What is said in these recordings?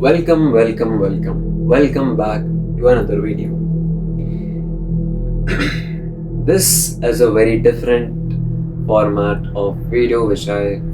Welcome back to another video. This is a very different format of video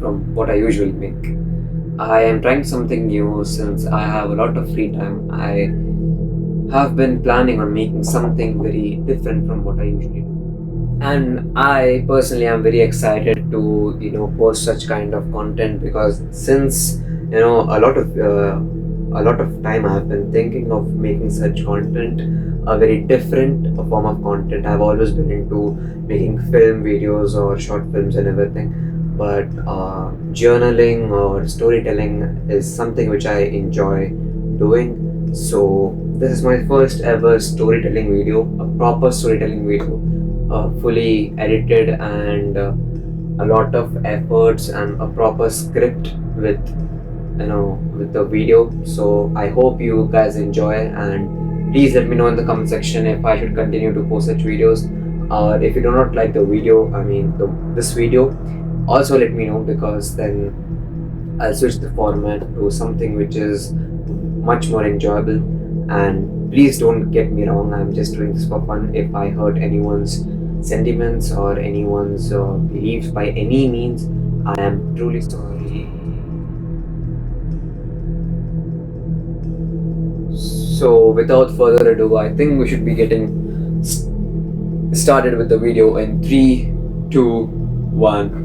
from what I usually make. I am trying something new since I have a lot of free time. I have been planning on making something very different from what I usually do. And I personally am very excited to post such kind of content because since a lot of time I have been thinking of making such content, a very different form of content. I've always been into making film videos or short films and everything, but journaling or storytelling is something which I enjoy doing. So this is my first ever storytelling video, a proper storytelling video, fully edited and a lot of efforts and a proper script with the video. So I hope you guys enjoy, and please let me know in the comment section if I should continue to post such videos, or if you do not like the video, this video, also let me know, because then I'll switch the format to something which is much more enjoyable. And please don't get me wrong, I'm just doing this for fun. If I hurt anyone's sentiments or anyone's beliefs by any means, I am truly sorry. So without further ado, I think we should be getting started with the video in 3, 2, 1.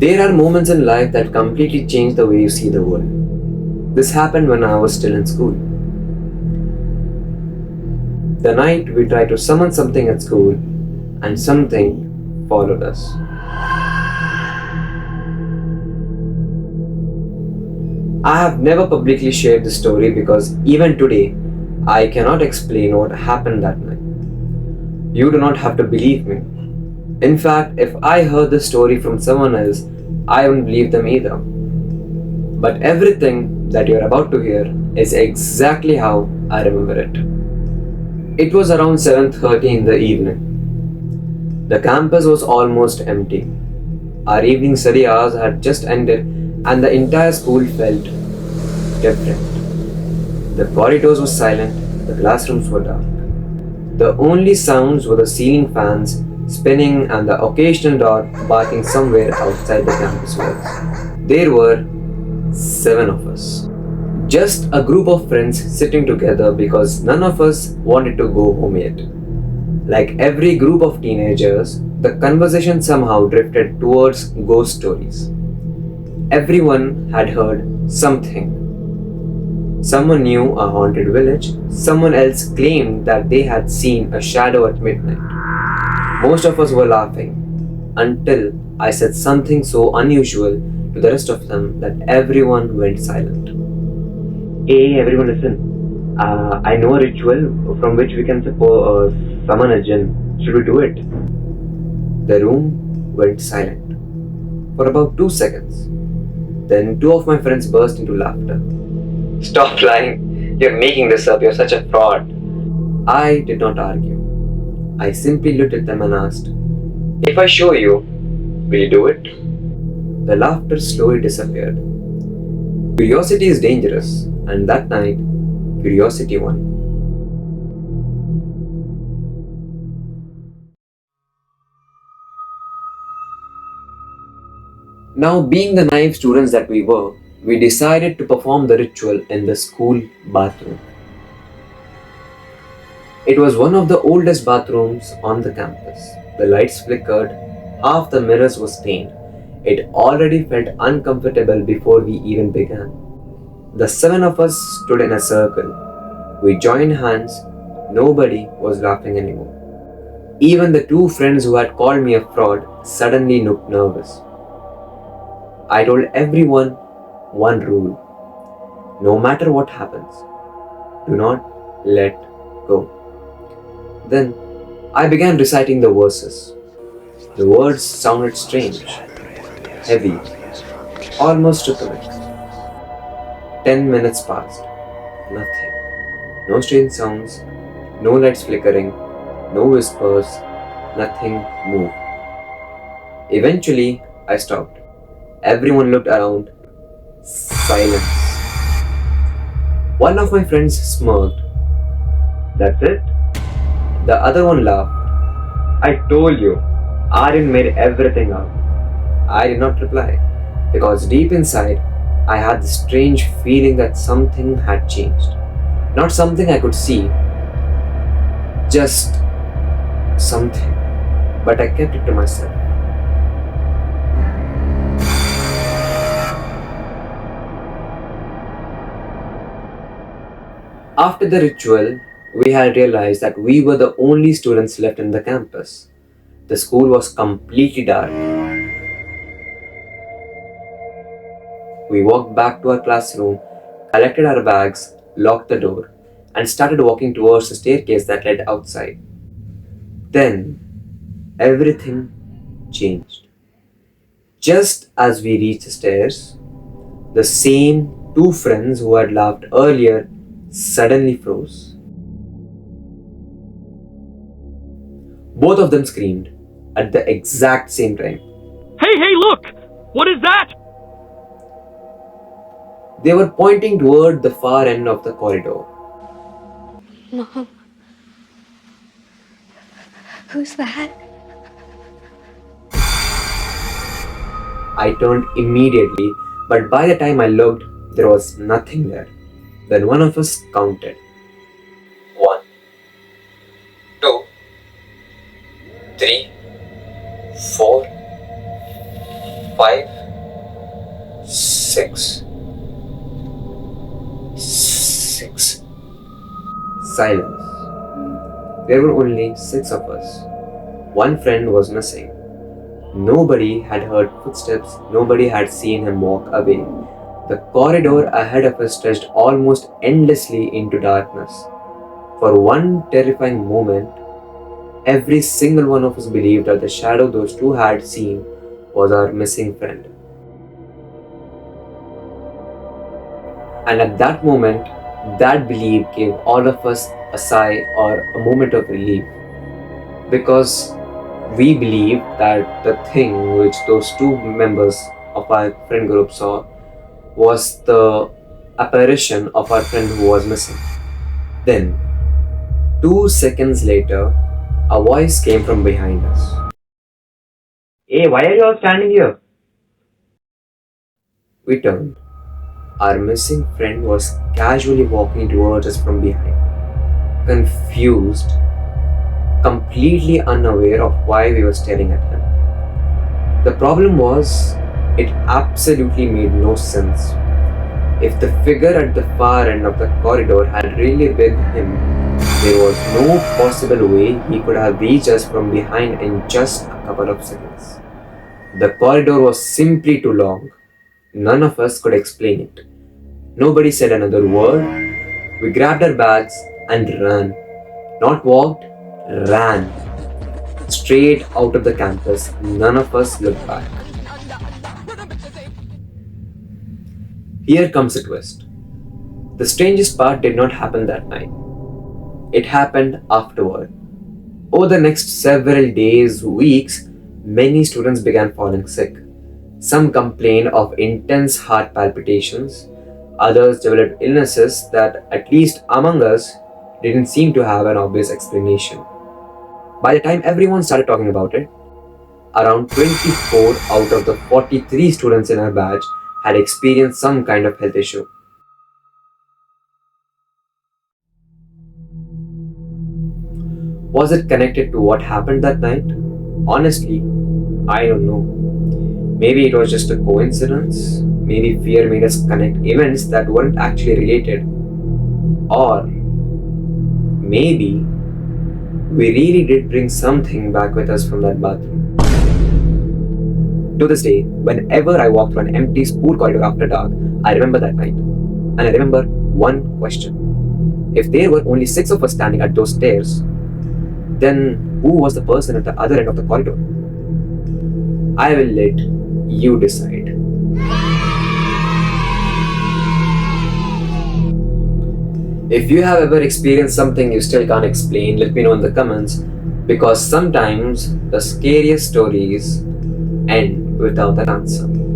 There are moments in life that completely change the way you see the world. This happened when I was still in school. The night we tried to summon something at school, and something followed us. I have never publicly shared this story because even today, I cannot explain what happened that night. You do not have to believe me. In fact, if I heard the story from someone else, I wouldn't believe them either. But everything that you're about to hear is exactly how I remember it. It was around 7:30 in the evening. The campus was almost empty. Our evening study hours had just ended and the entire school felt different. The corridors were silent, the classrooms were dark. The only sounds were the ceiling fans spinning and the occasional dog barking somewhere outside the campus walls. There were 7 of us. Just a group of friends sitting together because none of us wanted to go home yet. Like every group of teenagers, the conversation somehow drifted towards ghost stories. Everyone had heard something. Someone knew a haunted village, someone else claimed that they had seen a shadow at midnight. Most of us were laughing until I said something so unusual to the rest of them that everyone went silent. Hey, everyone listen. I know a ritual from which we can summon a jinn. Should we do it? The room went silent for about 2 seconds. Then 2 of my friends burst into laughter. Stop lying. You're making this up. You're such a fraud. I did not argue. I simply looked at them and asked, if I show you, will you do it? The laughter slowly disappeared. Curiosity is dangerous, and that night, curiosity won. Now, being the naive students that we were, we decided to perform the ritual in the school bathroom. It was one of the oldest bathrooms on the campus. The lights flickered, half the mirrors were stained. It already felt uncomfortable before we even began. The 7 of us stood in a circle. We joined hands. Nobody was laughing anymore. Even the 2 friends who had called me a fraud suddenly looked nervous. I told everyone one rule: no matter what happens, do not let go. Then I began reciting the verses. The words sounded strange, heavy, almost rhythmic. 10 minutes passed. Nothing. No strange sounds, no lights flickering, no whispers, nothing moved. Eventually, I stopped. Everyone looked around. Silence. One of my friends smirked. That's it? The other one laughed. I told you, Aryan made everything up. I did not reply because deep inside, I had this strange feeling that something had changed. Not something I could see, just something. But I kept it to myself. After the ritual, we had realized that we were the only students left in the campus. The school was completely dark. We walked back to our classroom, collected our bags, locked the door, and started walking towards the staircase that led outside. Then, everything changed. Just as we reached the stairs, the same two friends who had laughed earlier suddenly froze. Both of them screamed at the exact same time. Hey, look! What is that? They were pointing toward the far end of the corridor. Mom. Who's that? I turned immediately, but by the time I looked, there was nothing there. Then one of us counted. 1, 2, 3, 4, 5, 6. 6. Silence. There were only 6 of us. One friend was missing. Nobody had heard footsteps, nobody had seen him walk away. The corridor ahead of us stretched almost endlessly into darkness. For one terrifying moment, every single one of us believed that the shadow those two had seen was our missing friend. And at that moment, that belief gave all of us a sigh or a moment of relief, because we believed that the thing which those two members of our friend group saw was the apparition of our friend who was missing. Then, 2 seconds later, a voice came from behind us. Hey, why are you all standing here? We turned. Our missing friend was casually walking towards us from behind, confused, completely unaware of why we were staring at him. The problem was, it absolutely made no sense. If the figure at the far end of the corridor had really been him, there was no possible way he could have reached us from behind in just a couple of seconds. The corridor was simply too long. None of us could explain it. Nobody said another word. We grabbed our bags and ran. Not walked, ran. Straight out of the campus. None of us looked back. Here comes a twist. The strangest part did not happen that night. It happened afterward. Over the next several days, weeks, many students began falling sick. Some complained of intense heart palpitations. Others developed illnesses that, at least among us, didn't seem to have an obvious explanation. By the time everyone started talking about it, around 24 out of the 43 students in our batch had experienced some kind of health issue. Was it connected to what happened that night? Honestly, I don't know. Maybe it was just a coincidence. Maybe fear made us connect events that weren't actually related. Or maybe we really did bring something back with us from that bathroom. To this day, whenever I walk through an empty school corridor after dark, I remember that night. And I remember one question. If there were only 6 of us standing at those stairs, then who was the person at the other end of the corridor? I will let you decide. If you have ever experienced something you still can't explain, let me know in the comments, because sometimes the scariest stories end without an answer.